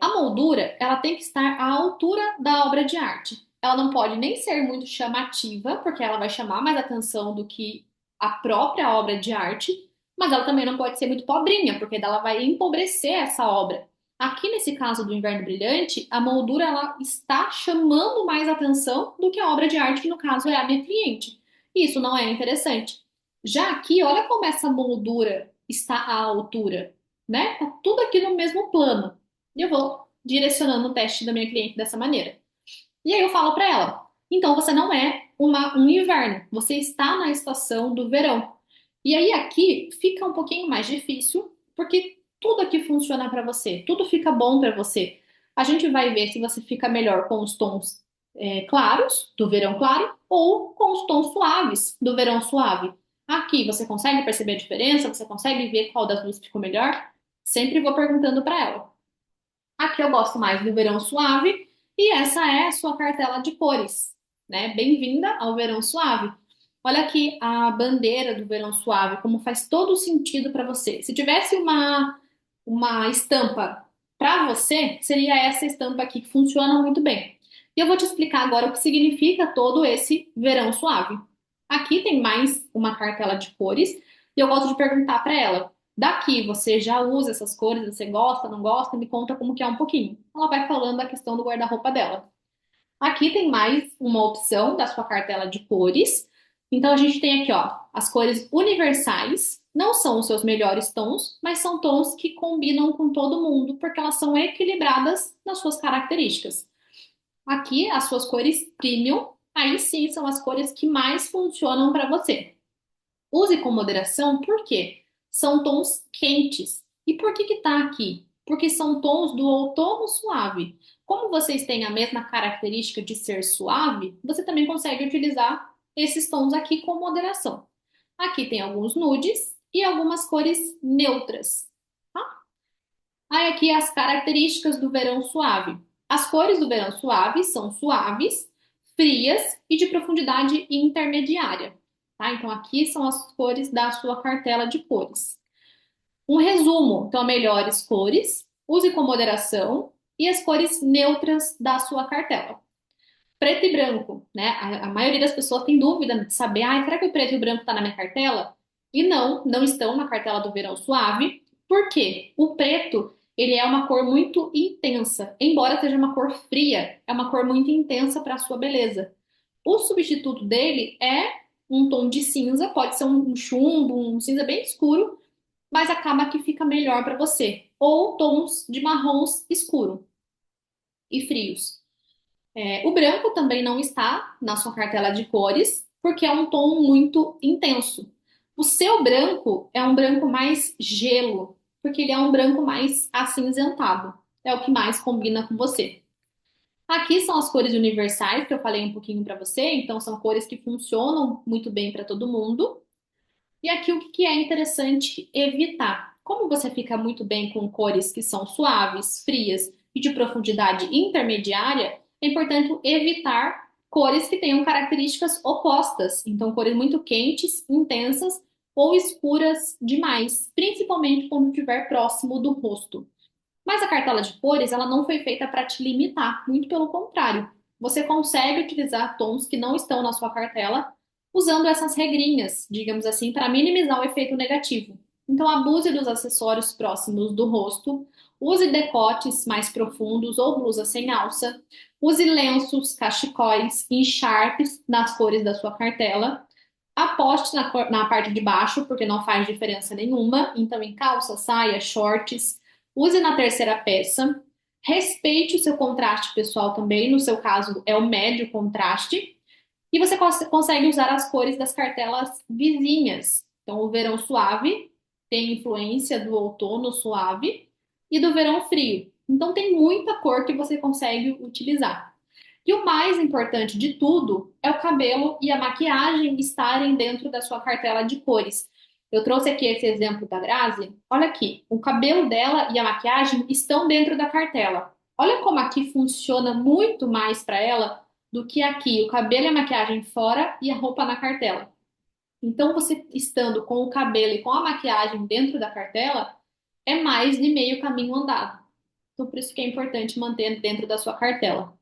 A moldura, ela tem que estar à altura da obra de arte. Ela não pode nem ser muito chamativa, porque ela vai chamar mais atenção do que a própria obra de arte, mas ela também não pode ser muito pobrinha, porque ela vai empobrecer essa obra. Aqui nesse caso do Inverno Brilhante, a moldura ela está chamando mais atenção do que a obra de arte, que no caso é a minha cliente. Isso não é interessante. Já aqui, olha como essa moldura está à altura, né? Tá tudo aqui no mesmo plano. E eu vou direcionando o teste da minha cliente dessa maneira. E aí eu falo para ela: então você não é um inverno, você está na estação do verão. E aí aqui fica um pouquinho mais difícil, porque tudo aqui funciona para você, tudo fica bom para você. A gente vai ver se você fica melhor com os tons claros, do verão claro, ou com os tons suaves, do verão suave. Aqui você consegue perceber a diferença, você consegue ver qual das duas ficou melhor? Sempre vou perguntando para ela. Aqui eu gosto mais do verão suave e essa é a sua cartela de cores, né? Bem-vinda ao verão suave. Olha aqui a bandeira do verão suave, como faz todo sentido para você. Se tivesse uma estampa para você, seria essa estampa aqui que funciona muito bem. E eu vou te explicar agora o que significa todo esse verão suave. Aqui tem mais uma cartela de cores e eu gosto de perguntar para ela. Daqui, você já usa essas cores, você gosta, não gosta? Me conta como que é um pouquinho. Ela vai falando a questão do guarda-roupa dela. Aqui tem mais uma opção da sua cartela de cores. Então a gente tem aqui, ó, as cores universais. Não são os seus melhores tons, mas são tons que combinam com todo mundo, porque elas são equilibradas nas suas características. Aqui, as suas cores premium, aí sim são as cores que mais funcionam para você. Use com moderação, por quê? São tons quentes. E por que que tá aqui? Porque são tons do outono suave. Como vocês têm a mesma característica de ser suave, você também consegue utilizar esses tons aqui com moderação. Aqui tem alguns nudes e algumas cores neutras. Tá? Aí aqui as características do verão suave. As cores do verão suave são suaves, frias e de profundidade intermediária. Tá? Então aqui são as cores da sua cartela de cores. Um resumo, então melhores cores, use com moderação e as cores neutras da sua cartela. Preto e branco, né? A maioria das pessoas tem dúvida de saber, ah, será que o preto e o branco está na minha cartela? E não, não estão na cartela do verão suave. Por quê? O preto, ele é uma cor muito intensa, embora seja uma cor fria, é uma cor muito intensa para a sua beleza. O substituto dele é um tom de cinza, pode ser um chumbo, um cinza bem escuro, mas acaba que fica melhor para você. Ou tons de marrons escuro e frios. O branco também não está na sua cartela de cores, porque é um tom muito intenso. O seu branco é um branco mais gelo, porque ele é um branco mais acinzentado. É o que mais combina com você. Aqui são as cores universais que eu falei um pouquinho para você, então são cores que funcionam muito bem para todo mundo. E aqui o que é interessante evitar? Como você fica muito bem com cores que são suaves, frias e de profundidade intermediária, é importante evitar cores que tenham características opostas. Então, cores muito quentes, intensas ou escuras demais, principalmente quando estiver próximo do rosto. Mas a cartela de cores, ela não foi feita para te limitar, muito pelo contrário. Você consegue utilizar tons que não estão na sua cartela usando essas regrinhas, digamos assim, para minimizar o efeito negativo. Então, abuse dos acessórios próximos do rosto, use decotes mais profundos ou blusa sem alça, use lenços, cachecóis, encharpes nas cores da sua cartela. Aposte na parte de baixo, porque não faz diferença nenhuma. Então, em calça, saia, shorts, use na terceira peça. Respeite o seu contraste pessoal também. No seu caso, é o médio contraste. E você consegue usar as cores das cartelas vizinhas. Então, o verão suave tem influência do outono suave e do verão frio. Então, tem muita cor que você consegue utilizar. E o mais importante de tudo é o cabelo e a maquiagem estarem dentro da sua cartela de cores. Eu trouxe aqui esse exemplo da Grazi. Olha aqui, o cabelo dela e a maquiagem estão dentro da cartela. Olha como aqui funciona muito mais para ela do que aqui, o cabelo e a maquiagem fora e a roupa na cartela. Então, você estando com o cabelo e com a maquiagem dentro da cartela, é mais de meio caminho andado. Então, por isso que é importante manter dentro da sua cartela.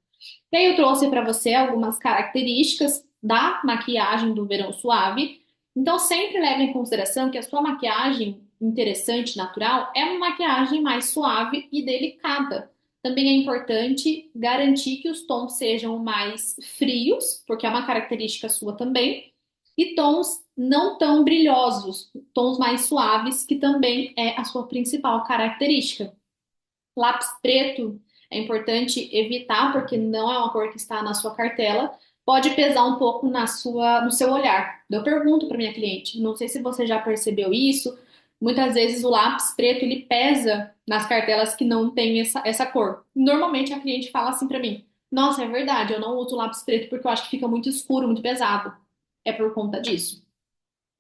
E aí, eu trouxe para você algumas características da maquiagem do verão suave. Então, sempre leve em consideração que a sua maquiagem interessante, natural, é uma maquiagem mais suave e delicada. Também é importante garantir que os tons sejam mais frios, porque é uma característica sua também, e tons não tão brilhosos, tons mais suaves, que também é a sua principal característica. Lápis preto é importante evitar, porque não é uma cor que está na sua cartela. Pode pesar um pouco no seu olhar. Eu pergunto para minha cliente, não sei se você já percebeu isso. Muitas vezes o lápis preto ele pesa nas cartelas que não tem essa cor. Normalmente a cliente fala assim para mim: Nossa, é verdade, eu não uso lápis preto porque eu acho que fica muito escuro, muito pesado. É por conta disso.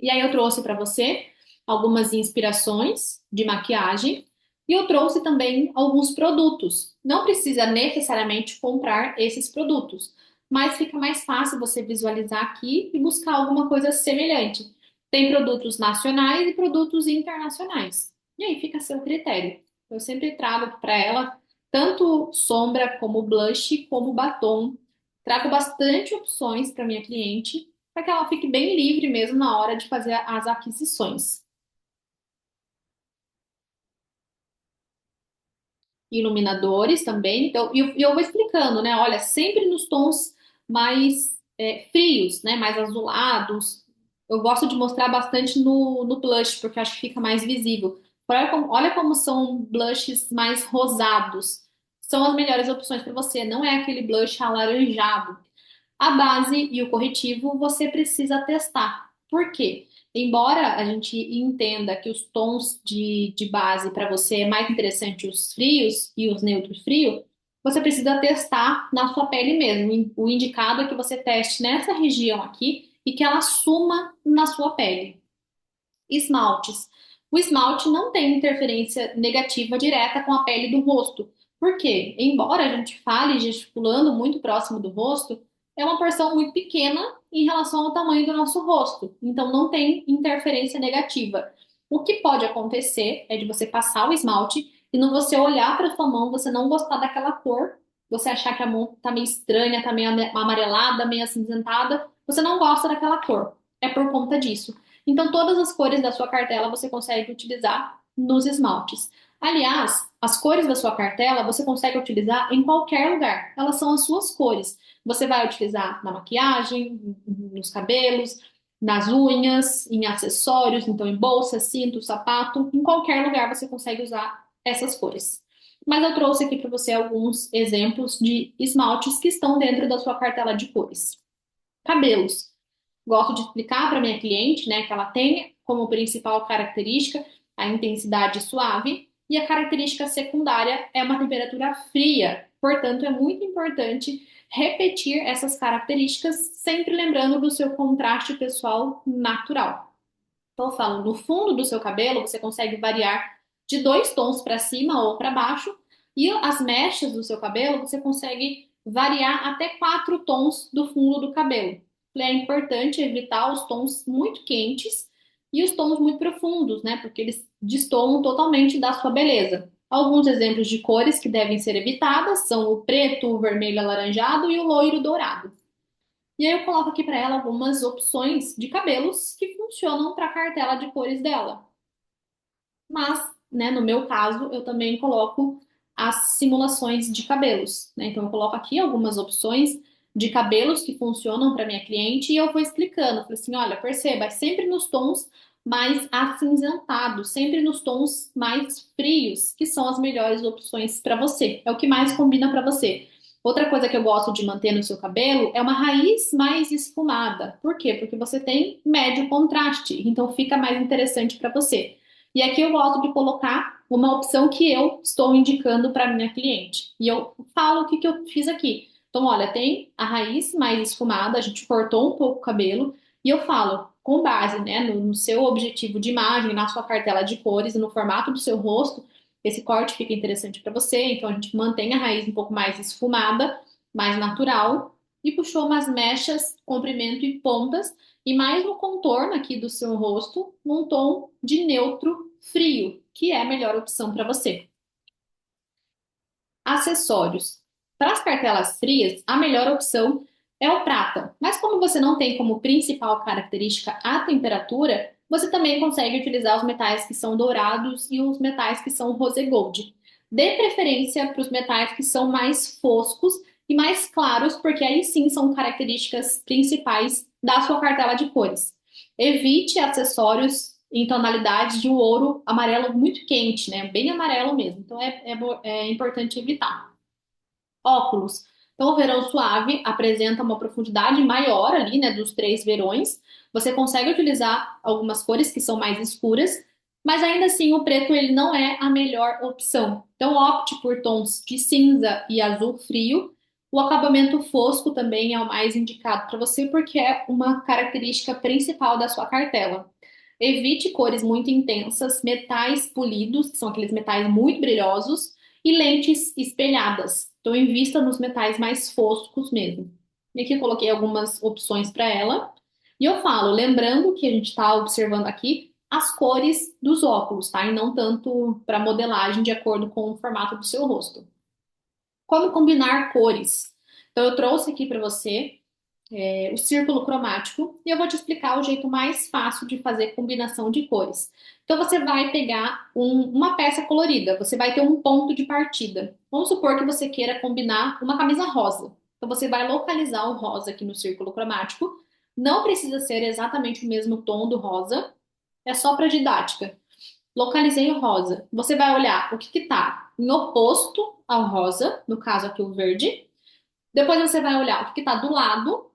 E aí eu trouxe para você algumas inspirações de maquiagem e eu trouxe também alguns produtos. Não precisa necessariamente comprar esses produtos, mas fica mais fácil você visualizar aqui e buscar alguma coisa semelhante. Tem produtos nacionais e produtos internacionais. E aí fica a seu critério. Eu sempre trago para ela tanto sombra como blush, como batom. Trago bastante opções para minha cliente para que ela fique bem livre mesmo na hora de fazer as aquisições. Iluminadores também, então, e eu vou explicando, né? Olha, sempre nos tons mais frios, né? Mais azulados. Eu gosto de mostrar bastante no blush, porque eu acho que fica mais visível. Olha como são blushes mais rosados. São as melhores opções para você. Não é aquele blush alaranjado. A base e o corretivo você precisa testar. Por quê? Embora a gente entenda que os tons de base para você é mais interessante os frios e os neutros frios, você precisa testar na sua pele mesmo. O indicado é que você teste nessa região aqui e que ela suma na sua pele. Esmaltes. O esmalte não tem interferência negativa direta com a pele do rosto. Por quê? Embora a gente fale gesticulando muito próximo do rosto, é uma porção muito pequena em relação ao tamanho do nosso rosto. Então não tem interferência negativa. O que pode acontecer é de você passar o esmalte e não você olhar para sua mão, você não gostar daquela cor, você achar que a mão tá meio estranha, tá meio amarelada, meio acinzentada, você não gosta daquela cor. É por conta disso. Então, todas as cores da sua cartela você consegue utilizar nos esmaltes. Aliás, as cores da sua cartela você consegue utilizar em qualquer lugar. Elas são as suas cores. Você vai utilizar na maquiagem, nos cabelos, nas unhas, em acessórios, então em bolsa, cinto, sapato, em qualquer lugar você consegue usar essas cores. Mas eu trouxe aqui para você alguns exemplos de esmaltes que estão dentro da sua cartela de cores. Cabelos. Gosto de explicar para minha cliente, né, que ela tem como principal característica a intensidade suave e a característica secundária é uma temperatura fria. Portanto, é muito importante repetir essas características, sempre lembrando do seu contraste pessoal natural. Então, eu falo, no fundo do seu cabelo, você consegue variar de 2 tons para cima ou para baixo, e as mechas do seu cabelo, você consegue variar até 4 tons do fundo do cabelo. É importante evitar os tons muito quentes e os tons muito profundos, né? Porque eles destoam totalmente da sua beleza. Alguns exemplos de cores que devem ser evitadas são o preto, o vermelho alaranjado e o loiro dourado. E aí eu coloco aqui para ela algumas opções de cabelos que funcionam para a cartela de cores dela. Mas, né, no meu caso, eu também coloco as simulações de cabelos, né? Então eu coloco aqui algumas opções de cabelos que funcionam para minha cliente e eu vou explicando. Falei assim, olha, perceba, é sempre nos tons mais acinzentados, sempre nos tons mais frios, que são as melhores opções para você. É o que mais combina para você. Outra coisa que eu gosto de manter no seu cabelo é uma raiz mais esfumada. Por quê? Porque você tem médio contraste, então fica mais interessante para você. E aqui eu gosto de colocar uma opção que eu estou indicando para minha cliente. E eu falo o que eu fiz aqui. Então, olha, tem a raiz mais esfumada, a gente cortou um pouco o cabelo, E eu falo, com base, né, no seu objetivo de imagem, na sua cartela de cores e no formato do seu rosto, esse corte fica interessante para você, então a gente mantém a raiz um pouco mais esfumada, mais natural, e puxou umas mechas, comprimento e pontas, e mais no contorno aqui do seu rosto, num tom de neutro frio, que é a melhor opção para você. Acessórios. Para as cartelas frias, a melhor opção é o prata. Mas como você não tem como principal característica a temperatura, você também consegue utilizar os metais que são dourados e os metais que são rose gold. Dê preferência para os metais que são mais foscos e mais claros, porque aí sim são características principais da sua cartela de cores. Evite acessórios em tonalidade de um ouro amarelo muito quente, né? Bem amarelo mesmo. Então é importante evitar. Óculos. Então, o verão suave apresenta uma profundidade maior ali, né, dos três verões. Você consegue utilizar algumas cores que são mais escuras, mas ainda assim o preto ele não é a melhor opção. Então, opte por tons de cinza e azul frio. O acabamento fosco também é o mais indicado para você, porque é uma característica principal da sua cartela. Evite cores muito intensas, metais polidos, que são aqueles metais muito brilhosos, e lentes espelhadas. Então, invista nos metais mais foscos mesmo. E aqui eu coloquei algumas opções para ela. E eu falo, lembrando que a gente está observando aqui as cores dos óculos, tá? E não tanto para modelagem de acordo com o formato do seu rosto. Como combinar cores? Então, eu trouxe aqui para você o círculo cromático e eu vou te explicar o jeito mais fácil de fazer combinação de cores. Então você vai pegar uma peça colorida, você vai ter um ponto de partida. Vamos supor que você queira combinar uma camisa rosa. Então você vai localizar o rosa aqui no círculo cromático. Não precisa ser exatamente o mesmo tom do rosa, é só para didática. Localizei o rosa. Você vai olhar o que está em oposto ao rosa, no caso aqui o verde. Depois você vai olhar o que está do lado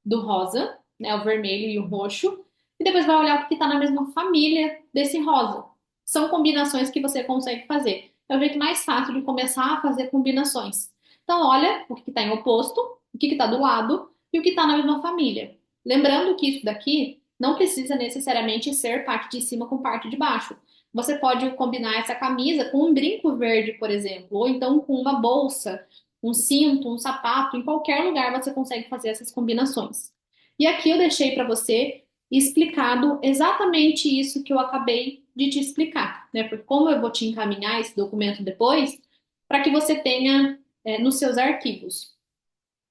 do rosa, né, o vermelho e o roxo, e depois vai olhar o que está na mesma família desse rosa. São combinações que você consegue fazer. É o jeito mais fácil de começar a fazer combinações. Então, olha o que está em oposto, o que está do lado e o que está na mesma família. Lembrando que isso daqui não precisa necessariamente ser parte de cima com parte de baixo. Você pode combinar essa camisa com um brinco verde, por exemplo, ou então com uma bolsa, um cinto, um sapato, em qualquer lugar você consegue fazer essas combinações. E aqui eu deixei para você explicado exatamente isso que eu acabei de te explicar, né? Porque como eu vou te encaminhar esse documento depois, para que você tenha nos seus arquivos.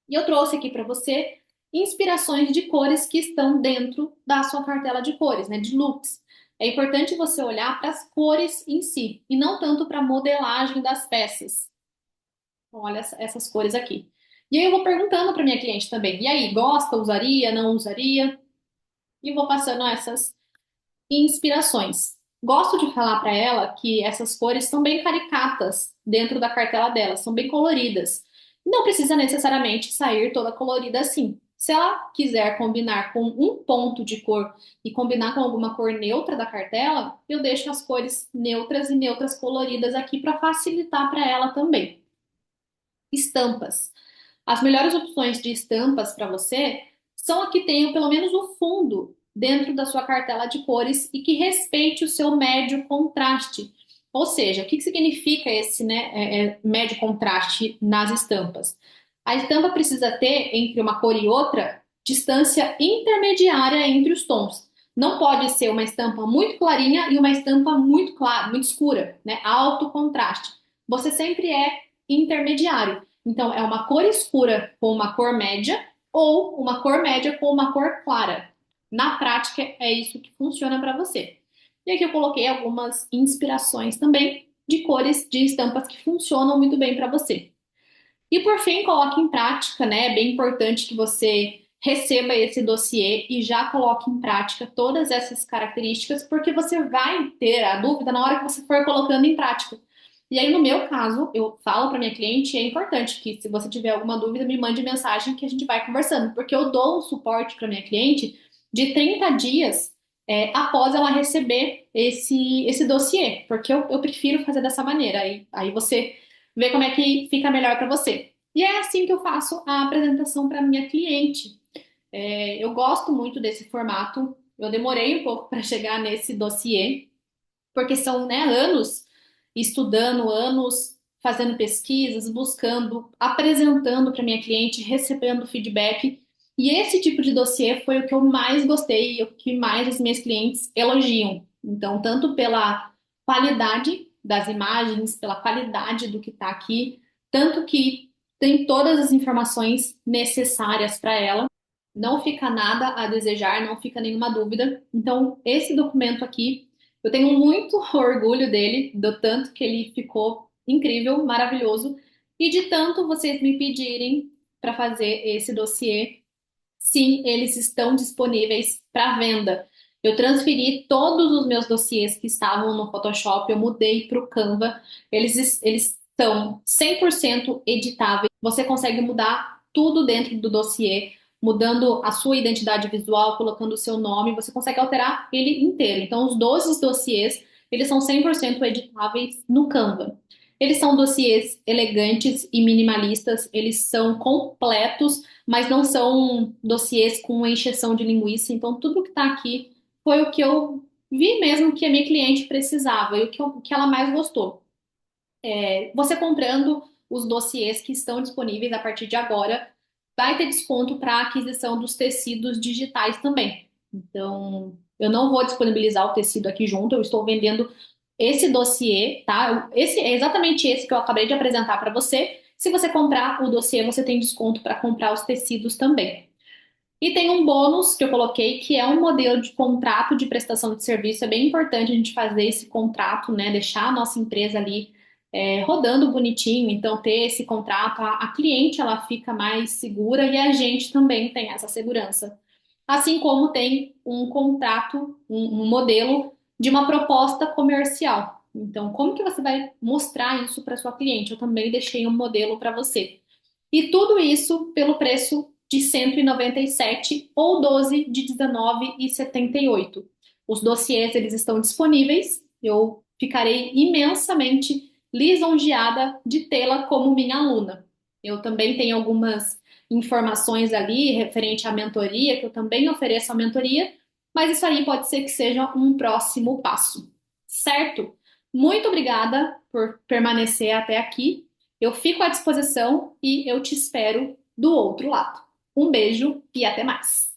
E eu trouxe aqui para você inspirações de cores que estão dentro da sua cartela de cores, né? De looks. É importante você olhar para as cores em si e não tanto para a modelagem das peças. Então, olha essas cores aqui. E aí eu vou perguntando para minha cliente também. E aí, gosta, usaria, não usaria? E vou passando essas inspirações. Gosto de falar para ela que essas cores são bem caricatas dentro da cartela dela, são bem coloridas. Não precisa necessariamente sair toda colorida assim. Se ela quiser combinar com um ponto de cor e combinar com alguma cor neutra da cartela, eu deixo as cores neutras e neutras coloridas aqui para facilitar para ela também. Estampas. As melhores opções de estampas para você são a que tenham pelo menos o fundo dentro da sua cartela de cores e que respeite o seu médio contraste. Ou seja, o que significa esse, né, médio contraste nas estampas? A estampa precisa ter, entre uma cor e outra, distância intermediária entre os tons. Não pode ser uma estampa muito clarinha e uma estampa muito clara, muito escura, né? Alto contraste. Você sempre é intermediário. Então, é uma cor escura com uma cor média ou uma cor média com uma cor clara. Na prática, é isso que funciona para você. E aqui eu coloquei algumas inspirações também de cores de estampas que funcionam muito bem para você. E por fim, coloque em prática, né? É bem importante que você receba esse dossiê e já coloque em prática todas essas características, porque você vai ter a dúvida na hora que você for colocando em prática. E aí, no meu caso, eu falo para minha cliente, é importante que se você tiver alguma dúvida, me mande mensagem que a gente vai conversando, porque eu dou um suporte para minha cliente de 30 dias após ela receber esse dossiê, porque eu prefiro fazer dessa maneira. Aí você ver como é que fica melhor para você. E é assim que eu faço a apresentação para minha cliente. Eu gosto muito desse formato. Eu demorei um pouco para chegar nesse dossiê, porque são, né, anos estudando, anos fazendo pesquisas, buscando, apresentando para minha cliente, recebendo feedback. E esse tipo de dossiê foi o que eu mais gostei e o que mais os meus clientes elogiam. Então, tanto pela qualidade das imagens, pela qualidade do que está aqui, tanto que tem todas as informações necessárias para ela, não fica nada a desejar, não fica nenhuma dúvida. Então, esse documento aqui, eu tenho muito orgulho dele, do tanto que ele ficou incrível, maravilhoso, e de tanto vocês me pedirem para fazer esse dossiê. Sim, eles estão disponíveis para venda. Eu transferi todos os meus dossiês que estavam no Photoshop, eu mudei para o Canva. Eles são 100% editáveis. Você consegue mudar tudo dentro do dossiê, mudando a sua identidade visual, colocando o seu nome, você consegue alterar ele inteiro. Então, os 12 dossiês, eles são 100% editáveis no Canva. Eles são dossiês elegantes e minimalistas, eles são completos, mas não são dossiês com encheção de linguiça. Então, tudo que está aqui foi o que eu vi mesmo que a minha cliente precisava e o que ela mais gostou. Você comprando os dossiês que estão disponíveis a partir de agora, vai ter desconto para aquisição dos tecidos digitais também. Então, eu não vou disponibilizar o tecido aqui junto, eu estou vendendo esse dossiê, tá? Esse é exatamente esse que eu acabei de apresentar para você. Se você comprar o dossiê, você tem desconto para comprar os tecidos também. E tem um bônus que eu coloquei, que é um modelo de contrato de prestação de serviço. É bem importante a gente fazer esse contrato, né? Deixar a nossa empresa ali rodando bonitinho. Então, ter esse contrato, a cliente ela fica mais segura e a gente também tem essa segurança. Assim como tem um contrato, um modelo de uma proposta comercial. Então, como que você vai mostrar isso para sua cliente? Eu também deixei um modelo para você. E tudo isso pelo preço de 197 ou 12 de 19,78. Os dossiês eles estão disponíveis. Eu ficarei imensamente lisonjeada de tê-la como minha aluna. Eu também tenho algumas informações ali referente à mentoria, que eu também ofereço a mentoria, mas isso aí pode ser que seja um próximo passo, certo? Muito obrigada por permanecer até aqui. Eu fico à disposição e eu te espero do outro lado. Um beijo e até mais.